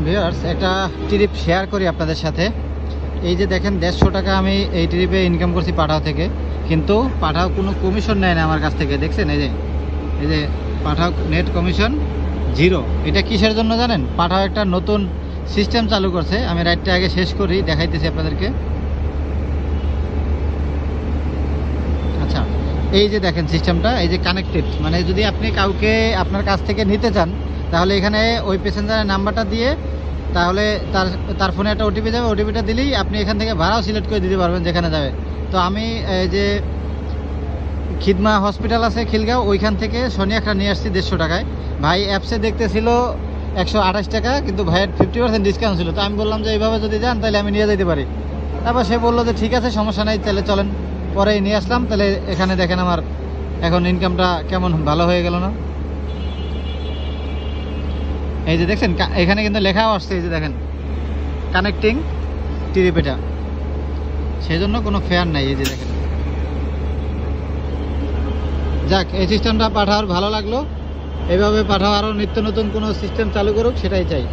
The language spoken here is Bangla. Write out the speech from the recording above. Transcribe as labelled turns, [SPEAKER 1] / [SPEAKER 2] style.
[SPEAKER 1] ভিউয়ার্স, একটা ট্রিপ শেয়ার করি আপনাদের সাথে। এই যে দেখেন 150 টাকা আমি এই ট্রিপে ইনকাম করছি পাঠাও থেকে, কিন্তু পাঠাও কোনো কমিশন নেয় না আমার কাছ থেকে। দেখছেন এই যে পাঠাও নেট কমিশন 0। এটা কিসের জন্য জানেন? পাঠাও একটা নতুন সিস্টেম চালু করছে। আমি রাইডটা আগে শেষ করি, দেখাইতেছি আপনাদেরকে। আচ্ছা, এই যে দেখেন সিস্টেমটা, এই যে কানেক্টেড, মানে যদি আপনি কাউকে আপনার কাছ থেকে নিতে চান, তাহলে এখানে ওই প্যাসেঞ্জারের নাম্বারটা দিয়ে, তাহলে তার ফোনে একটা ওটিপি যাবে। ওটিপিটা দিলেই আপনি এখান থেকে ভাড়াও সিলেক্ট করে দিতে পারবেন যেখানে যাবে। তো আমি এই যে খিদমা হসপিটাল আছে খিলগাঁও, ওইখান থেকে শনিয়াখড়া নিয়ে আসছি 150 টাকায়। ভাই অ্যাপসে দেখতেছিল 128 টাকা, কিন্তু ভাইয়ের 50% ডিসকাউন্ট ছিল। তো আমি বললাম যে এইভাবে যদি যান তাহলে আমি নিয়ে যেতে পারি। তারপর সে বললো যে ঠিক আছে, সমস্যা নেই, তাহলে চলেন। পরে নিয়ে আসলাম। তাহলে এখানে দেখেন আমার এখন ইনকামটা কেমন ভালো হয়ে গেল না? এই যে দেখছেন এখানে কিন্তু লেখাও আসছে, এই যে দেখেন কানেক্টিং ট্রিপ, এটা সেই জন্য কোনো ফেয়ার নাই। এই যে দেখেন, যাক, এই সিস্টেমটা পাঠাওয়ার ভালো লাগলো। এইভাবে পাঠাও আরও নিত্য নতুন কোনো সিস্টেম চালু করুক, সেটাই চাই।